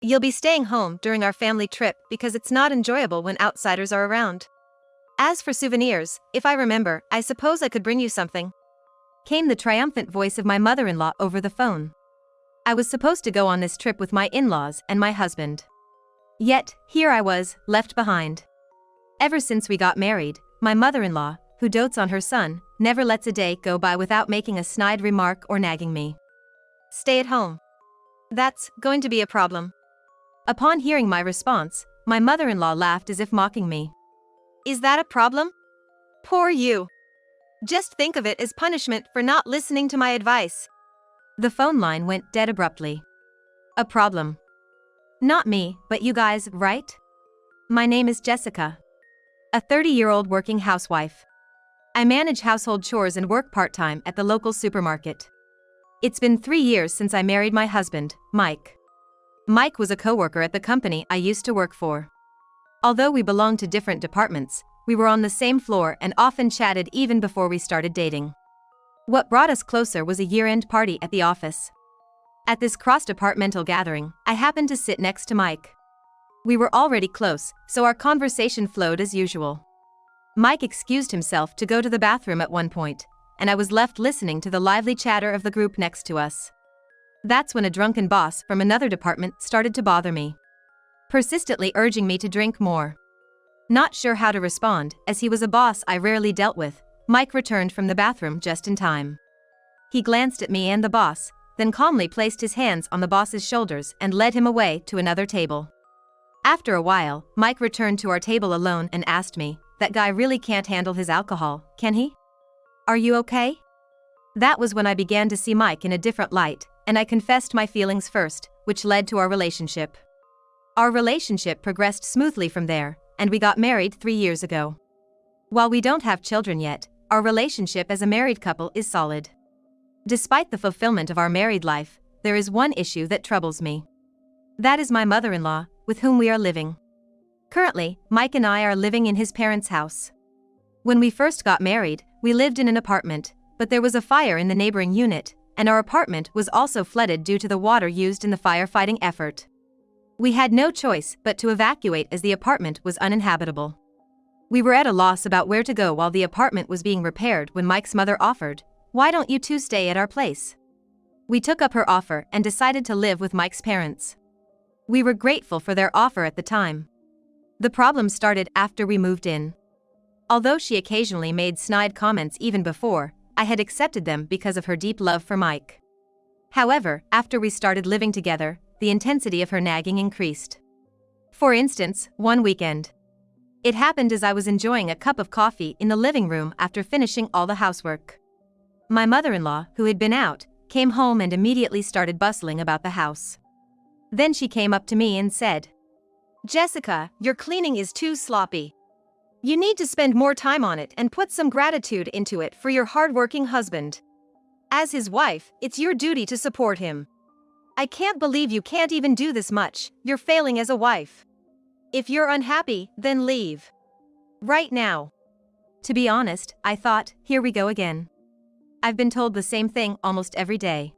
You'll be staying home during our family trip because it's not enjoyable when outsiders are around. As for souvenirs, if I remember, I suppose I could bring you something. Came the triumphant voice of my mother-in-law over the phone. I was supposed to go on this trip with my in-laws and my husband. Yet, here I was, left behind. Ever since we got married, my mother-in-law, who dotes on her son, never lets a day go by without making a snide remark or nagging me. Stay at home. That's going to be a problem. Upon hearing my response, my mother-in-law laughed as if mocking me. Is that a problem? Poor you. Just think of it as punishment for not listening to my advice. The phone line went dead abruptly. A problem. Not me, but you guys, right? My name is Jessica. A 30-year-old working housewife. I manage household chores and work part-time at the local supermarket. It's been 3 years since I married my husband, Mike. Mike was a coworker at the company I used to work for. Although we belonged to different departments, we were on the same floor and often chatted even before we started dating. What brought us closer was a year-end party at the office. At this cross-departmental gathering, I happened to sit next to Mike. We were already close, so our conversation flowed as usual. Mike excused himself to go to the bathroom at one point, and I was left listening to the lively chatter of the group next to us. That's when a drunken boss from another department started to bother me, persistently urging me to drink more. Not sure how to respond, as he was a boss I rarely dealt with, Mike returned from the bathroom just in time. He glanced at me and the boss, then calmly placed his hands on the boss's shoulders and led him away to another table. After a while, Mike returned to our table alone and asked me, "That guy really can't handle his alcohol, can he? Are you okay?" That was when I began to see Mike in a different light, and I confessed my feelings first, which led to our relationship. Our relationship progressed smoothly from there, and we got married 3 years ago. While we don't have children yet, our relationship as a married couple is solid. Despite the fulfillment of our married life, there is one issue that troubles me. That is my mother-in-law, with whom we are living. Currently, Mike and I are living in his parents' house. When we first got married, we lived in an apartment, but there was a fire in the neighboring unit, and our apartment was also flooded due to the water used in the firefighting effort. We had no choice but to evacuate as the apartment was uninhabitable. We were at a loss about where to go while the apartment was being repaired when Mike's mother offered, "Why don't you two stay at our place?" We took up her offer and decided to live with Mike's parents. We were grateful for their offer at the time. The problem started after we moved in. Although she occasionally made snide comments even before, I had accepted them because of her deep love for Mike. However, after we started living together, the intensity of her nagging increased. For instance, one weekend. It happened as I was enjoying a cup of coffee in the living room after finishing all the housework. My mother-in-law, who had been out, came home and immediately started bustling about the house. Then she came up to me and said, "Jessica, your cleaning is too sloppy. You need to spend more time on it and put some gratitude into it for your hardworking husband. As his wife, it's your duty to support him. I can't believe you can't even do this much. You're failing as a wife. If you're unhappy, then leave. Right now." To be honest, I thought, here we go again. I've been told the same thing almost every day.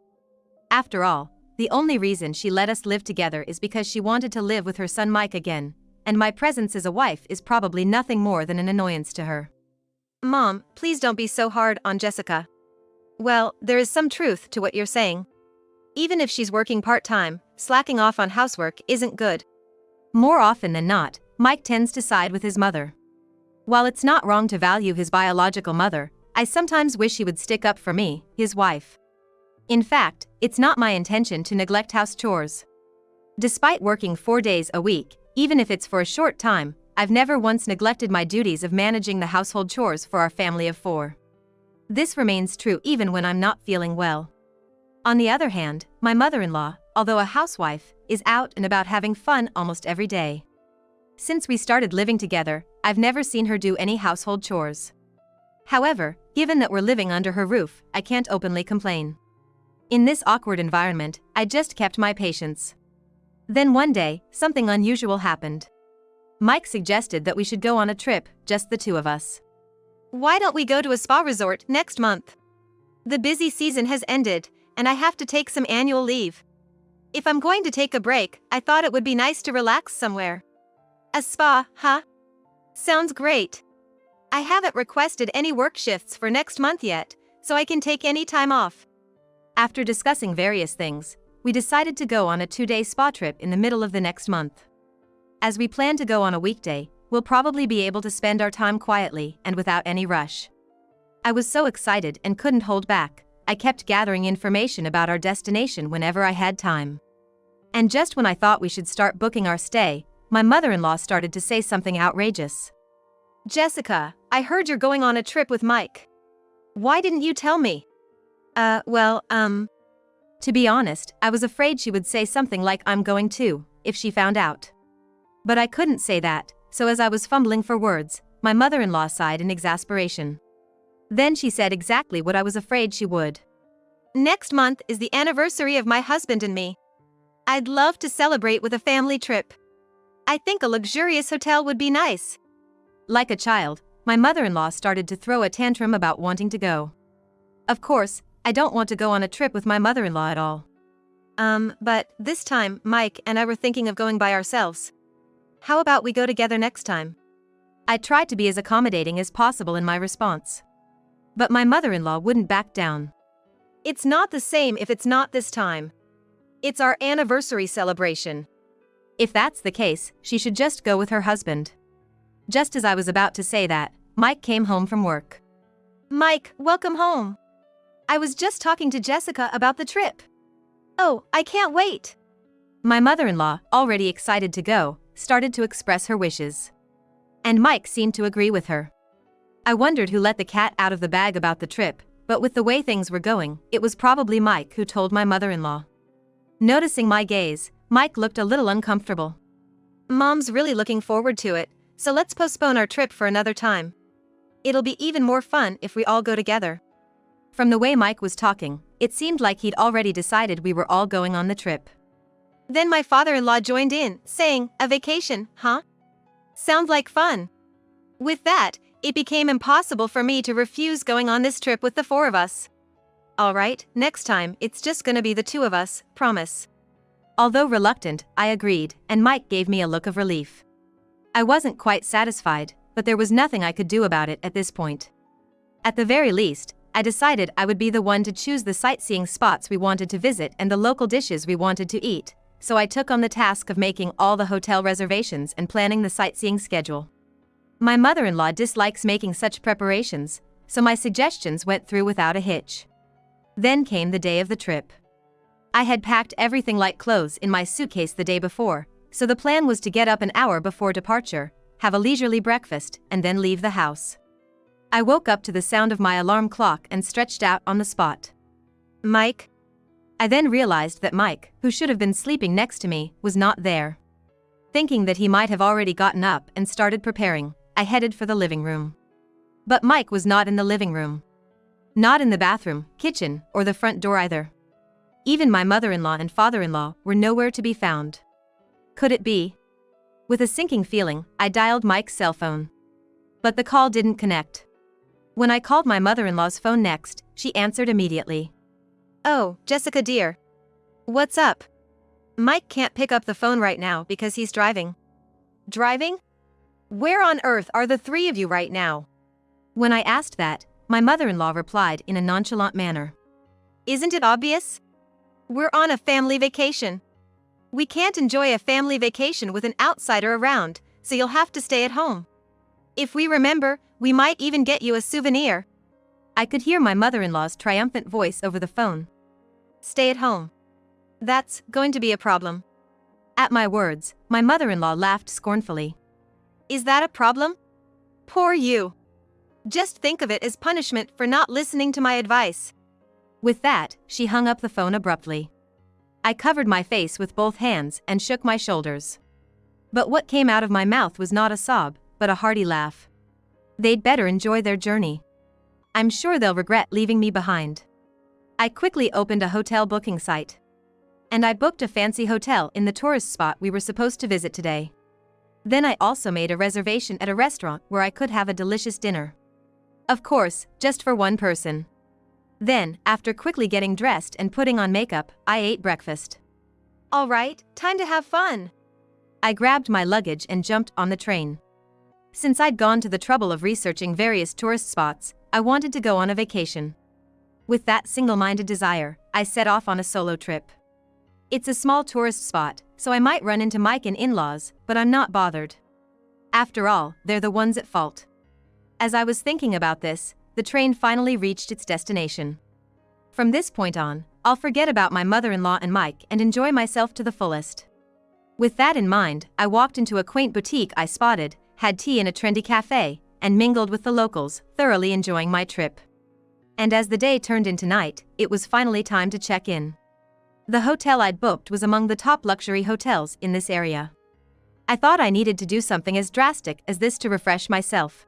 After all, the only reason she let us live together is because she wanted to live with her son Mike again, and my presence as a wife is probably nothing more than an annoyance to her. Mom, please don't be so hard on Jessica. Well, there is some truth to what you're saying. Even if she's working part-time, slacking off on housework isn't good. More often than not, Mike tends to side with his mother. While it's not wrong to value his biological mother, I sometimes wish he would stick up for me, his wife. In fact, it's not my intention to neglect house chores. Despite working 4 days a week, even if it's for a short time, I've never once neglected my duties of managing the household chores for our family of 4. This remains true even when I'm not feeling well. On the other hand, my mother-in-law, although a housewife, is out and about having fun almost every day. Since we started living together, I've never seen her do any household chores. However, given that we're living under her roof, I can't openly complain. In this awkward environment, I just kept my patience. Then one day, something unusual happened. Mike suggested that we should go on a trip, just the two of us. Why don't we go to a spa resort next month? The busy season has ended, and I have to take some annual leave. If I'm going to take a break, I thought it would be nice to relax somewhere. A spa, huh? Sounds great. I haven't requested any work shifts for next month yet, so I can take any time off. After discussing various things, we decided to go on a 2-day spa trip in the middle of the next month. As we plan to go on a weekday, we'll probably be able to spend our time quietly and without any rush. I was so excited and couldn't hold back. I kept gathering information about our destination whenever I had time. And just when I thought we should start booking our stay, my mother-in-law started to say something outrageous. Jessica, I heard you're going on a trip with Mike. Why didn't you tell me? To be honest, I was afraid she would say something like I'm going too, if she found out. But I couldn't say that, so as I was fumbling for words, my mother-in-law sighed in exasperation. Then she said exactly what I was afraid she would. Next month is the anniversary of my husband and me. I'd love to celebrate with a family trip. I think a luxurious hotel would be nice. Like a child, my mother-in-law started to throw a tantrum about wanting to go. Of course, I don't want to go on a trip with my mother-in-law at all. But this time, Mike and I were thinking of going by ourselves. How about we go together next time? I tried to be as accommodating as possible in my response. But my mother-in-law wouldn't back down. It's not the same if it's not this time. It's our anniversary celebration. If that's the case, she should just go with her husband. Just as I was about to say that, Mike came home from work. Mike, welcome home. I was just talking to Jessica about the trip. Oh, I can't wait. My mother-in-law, already excited to go, started to express her wishes. And Mike seemed to agree with her. I wondered who let the cat out of the bag about the trip, but with the way things were going, it was probably Mike who told my mother-in-law. Noticing my gaze, Mike looked a little uncomfortable. Mom's really looking forward to it, so let's postpone our trip for another time. It'll be even more fun if we all go together. From the way Mike was talking, it seemed like he'd already decided we were all going on the trip. Then my father-in-law joined in, saying, "A vacation, huh? Sounds like fun." With that, it became impossible for me to refuse going on this trip with the 4 of us. All right, next time, it's just gonna be the 2 of us, promise. Although reluctant, I agreed, and Mike gave me a look of relief. I wasn't quite satisfied, but there was nothing I could do about it at this point. At the very least, I decided I would be the one to choose the sightseeing spots we wanted to visit and the local dishes we wanted to eat, so I took on the task of making all the hotel reservations and planning the sightseeing schedule. My mother-in-law dislikes making such preparations, so my suggestions went through without a hitch. Then came the day of the trip. I had packed everything like clothes in my suitcase the day before, so the plan was to get up an hour before departure, have a leisurely breakfast, and then leave the house. I woke up to the sound of my alarm clock and stretched out on the spot. Mike? I then realized that Mike, who should have been sleeping next to me, was not there. Thinking that he might have already gotten up and started preparing, I headed for the living room. But Mike was not in the living room. Not in the bathroom, kitchen, or the front door either. Even my mother-in-law and father-in-law were nowhere to be found. Could it be? With a sinking feeling, I dialed Mike's cell phone. But the call didn't connect. When I called my mother-in-law's phone next, she answered immediately. "Oh, Jessica dear. What's up? Mike can't pick up the phone right now because he's driving." "Driving? Where on earth are the 3 of you right now?" When I asked that, my mother-in-law replied in a nonchalant manner. "Isn't it obvious? We're on a family vacation. We can't enjoy a family vacation with an outsider around, so you'll have to stay at home. If we remember, we might even get you a souvenir." I could hear my mother-in-law's triumphant voice over the phone. "Stay at home. That's going to be a problem." At my words, my mother-in-law laughed scornfully. "Is that a problem? Poor you. Just think of it as punishment for not listening to my advice." With that, she hung up the phone abruptly. I covered my face with both hands and shook my shoulders. But what came out of my mouth was not a sob, but a hearty laugh. They'd better enjoy their journey. I'm sure they'll regret leaving me behind. I quickly opened a hotel booking site. And I booked a fancy hotel in the tourist spot we were supposed to visit today. Then I also made a reservation at a restaurant where I could have a delicious dinner. Of course, just for one person. Then, after quickly getting dressed and putting on makeup, I ate breakfast. All right, time to have fun. I grabbed my luggage and jumped on the train. Since I'd gone to the trouble of researching various tourist spots, I wanted to go on a vacation. With that single-minded desire, I set off on a solo trip. It's a small tourist spot, so I might run into Mike and in-laws, but I'm not bothered. After all, they're the ones at fault. As I was thinking about this, the train finally reached its destination. From this point on, I'll forget about my mother-in-law and Mike and enjoy myself to the fullest. With that in mind, I walked into a quaint boutique I spotted, had tea in a trendy cafe, and mingled with the locals, thoroughly enjoying my trip. And as the day turned into night, it was finally time to check in. The hotel I'd booked was among the top luxury hotels in this area. I thought I needed to do something as drastic as this to refresh myself.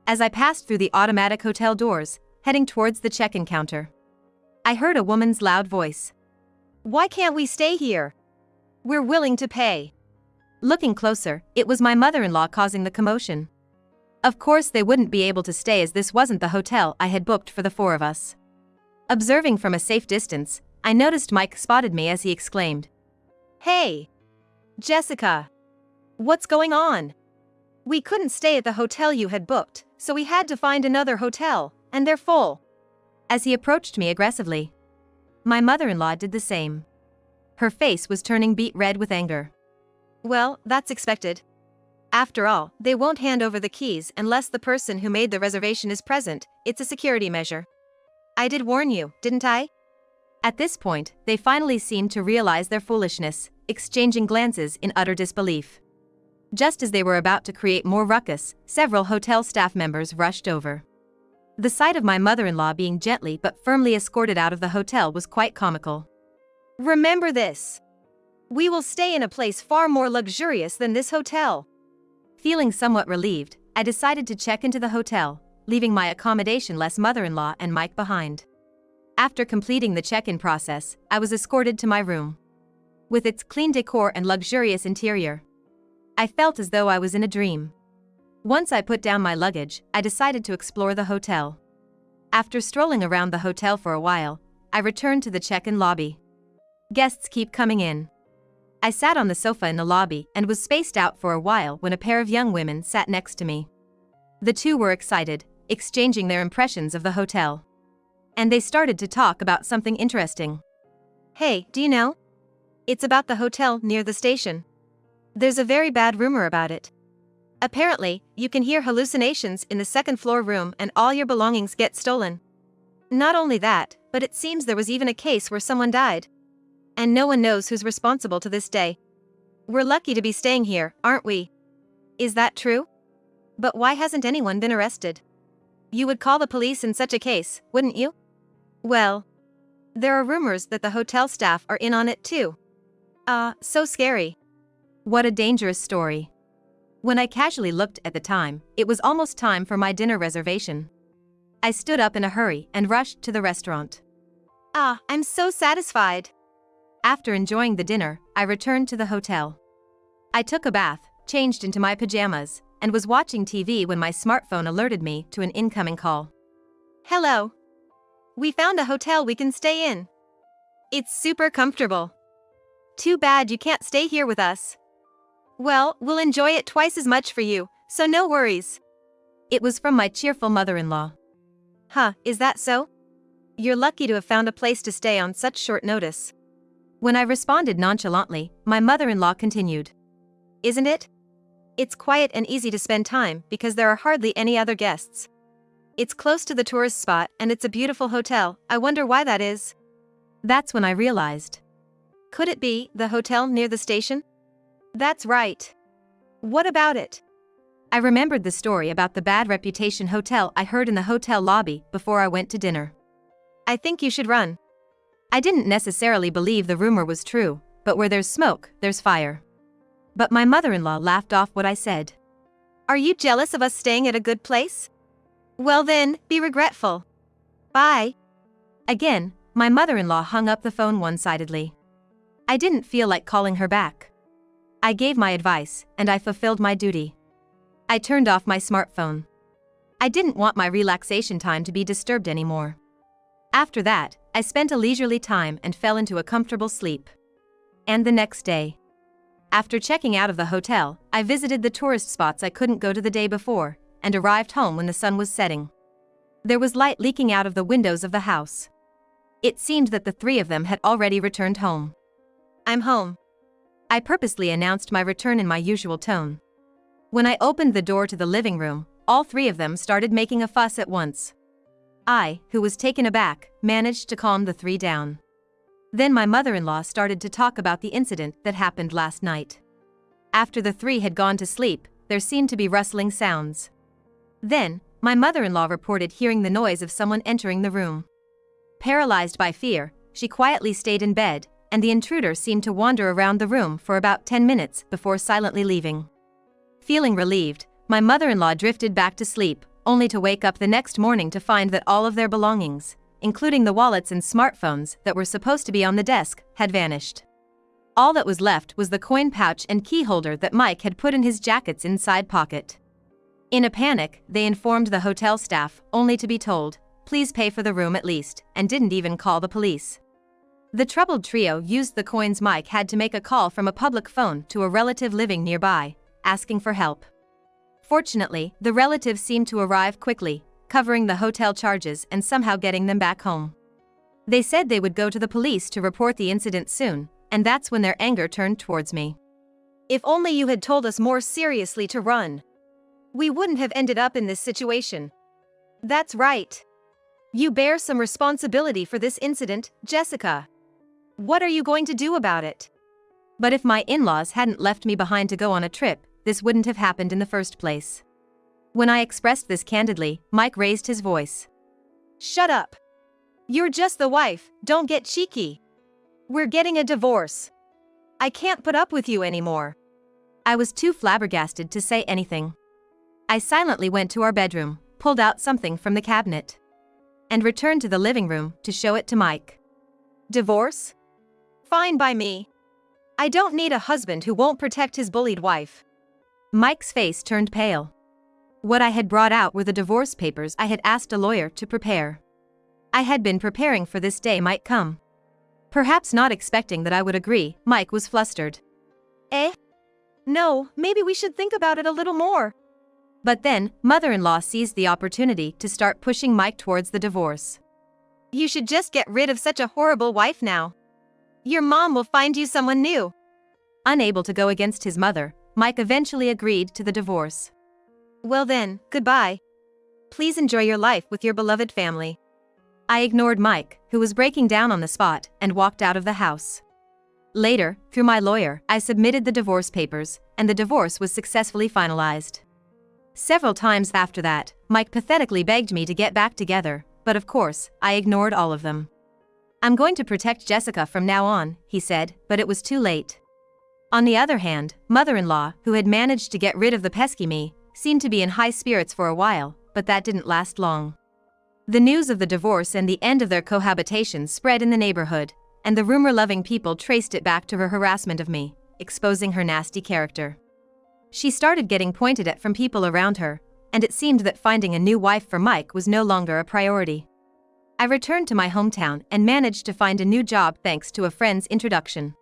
As I passed through the automatic hotel doors, heading towards the check-in counter, I heard a woman's loud voice. "Why can't we stay here? We're willing to pay." Looking closer, it was my mother-in-law causing the commotion. Of course they wouldn't be able to stay as this wasn't the hotel I had booked for the four of us. Observing from a safe distance, I noticed Mike spotted me as he exclaimed, "Hey! Jessica! What's going on? We couldn't stay at the hotel you had booked, so we had to find another hotel, and they're full." As he approached me aggressively, my mother-in-law did the same. Her face was turning beet red with anger. Well, that's expected. After all, they won't hand over the keys unless the person who made the reservation is present. It's a security measure. I did warn you, didn't I? At this point, they finally seemed to realize their foolishness, exchanging glances in utter disbelief. Just as they were about to create more ruckus, several hotel staff members rushed over. The sight of my mother-in-law being gently but firmly escorted out of the hotel was quite comical. "Remember this. We will stay in a place far more luxurious than this hotel." Feeling somewhat relieved, I decided to check into the hotel, leaving my accommodation-less mother-in-law and Mike behind. After completing the check-in process, I was escorted to my room. With its clean decor and luxurious interior, I felt as though I was in a dream. Once I put down my luggage, I decided to explore the hotel. After strolling around the hotel for a while, I returned to the check-in lobby. Guests keep coming in. I sat on the sofa in the lobby and was spaced out for a while when a pair of young women sat next to me. The two were excited, exchanging their impressions of the hotel. And they started to talk about something interesting. "Hey, do you know? It's about the hotel near the station. There's a very bad rumor about it. Apparently, you can hear hallucinations in the second-floor room and all your belongings get stolen. Not only that, but it seems there was even a case where someone died. And no one knows who's responsible to this day. We're lucky to be staying here, aren't we? Is that true? But why hasn't anyone been arrested? You would call the police in such a case, wouldn't you? Well, there are rumors that the hotel staff are in on it too. So scary." What a dangerous story. When I casually looked at the time, it was almost time for my dinner reservation. I stood up in a hurry and rushed to the restaurant. I'm so satisfied. After enjoying the dinner, I returned to the hotel. I took a bath, changed into my pajamas, and was watching TV when my smartphone alerted me to an incoming call. "Hello. We found a hotel we can stay in. It's super comfortable. Too bad you can't stay here with us. Well, we'll enjoy it twice as much for you, so no worries." It was from my cheerful mother-in-law. Is that so? You're lucky to have found a place to stay on such short notice. When I responded nonchalantly, my mother-in-law continued. "Isn't it? It's quiet and easy to spend time because there are hardly any other guests. It's close to the tourist spot and it's a beautiful hotel. I wonder why that is." That's when I realized. Could it be the hotel near the station? That's right. What about it? I remembered the story about the bad reputation hotel I heard in the hotel lobby before I went to dinner. "I think you should run." I didn't necessarily believe the rumor was true, but where there's smoke, there's fire. But my mother-in-law laughed off what I said. "Are you jealous of us staying at a good place? Well then, be regretful. Bye." Again, my mother-in-law hung up the phone one-sidedly. I didn't feel like calling her back. I gave my advice, and I fulfilled my duty. I turned off my smartphone. I didn't want my relaxation time to be disturbed anymore. After that, I spent a leisurely time and fell into a comfortable sleep. And the next day. After checking out of the hotel, I visited the tourist spots I couldn't go to the day before, and arrived home when the sun was setting. There was light leaking out of the windows of the house. It seemed that the three of them had already returned home. "I'm home," I purposely announced my return in my usual tone. When I opened the door to the living room, all three of them started making a fuss at once. I, who was taken aback, managed to calm the three down. Then my mother-in-law started to talk about the incident that happened last night. After the three had gone to sleep, there seemed to be rustling sounds. Then, my mother-in-law reported hearing the noise of someone entering the room. Paralyzed by fear, she quietly stayed in bed, and the intruder seemed to wander around the room for about 10 minutes before silently leaving. Feeling relieved, my mother-in-law drifted back to sleep, only to wake up the next morning to find that all of their belongings, including the wallets and smartphones that were supposed to be on the desk, had vanished. All that was left was the coin pouch and key holder that Mike had put in his jacket's inside pocket. In a panic, they informed the hotel staff, only to be told, "Please pay for the room at least," and didn't even call the police. The troubled trio used the coins Mike had to make a call from a public phone to a relative living nearby, asking for help. Fortunately, the relative seemed to arrive quickly, covering the hotel charges and somehow getting them back home. They said they would go to the police to report the incident soon, and that's when their anger turned towards me. "If only you had told us more seriously to run. We wouldn't have ended up in this situation." "That's right. You bear some responsibility for this incident, Jessica. What are you going to do about it?" But if my in-laws hadn't left me behind to go on a trip, this wouldn't have happened in the first place. When I expressed this candidly, Mike raised his voice. "Shut up. You're just the wife, don't get cheeky. We're getting a divorce. I can't put up with you anymore." I was too flabbergasted to say anything. I silently went to our bedroom, pulled out something from the cabinet, and returned to the living room to show it to Mike. "Divorce? Fine by me. I don't need a husband who won't protect his bullied wife." Mike's face turned pale. What I had brought out were the divorce papers I had asked a lawyer to prepare. I had been preparing for this day might come. Perhaps not expecting that I would agree, Mike was flustered. "Eh? No, maybe we should think about it a little more." But then, mother-in-law seized the opportunity to start pushing Mike towards the divorce. "You should just get rid of such a horrible wife now. Your mom will find you someone new." Unable to go against his mother, Mike eventually agreed to the divorce. "Well then, goodbye. Please enjoy your life with your beloved family." I ignored Mike, who was breaking down on the spot, and walked out of the house. Later, through my lawyer, I submitted the divorce papers, and the divorce was successfully finalized. Several times after that, Mike pathetically begged me to get back together, but of course, I ignored all of them. "I'm going to protect Jessica from now on," he said, but it was too late. On the other hand, mother-in-law, who had managed to get rid of the pesky me, seemed to be in high spirits for a while, but that didn't last long. The news of the divorce and the end of their cohabitation spread in the neighborhood, and the rumor-loving people traced it back to her harassment of me, exposing her nasty character. She started getting pointed at from people around her, and it seemed that finding a new wife for Mike was no longer a priority. I returned to my hometown and managed to find a new job thanks to a friend's introduction.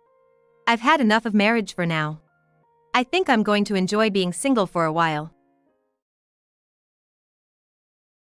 I've had enough of marriage for now. I think I'm going to enjoy being single for a while.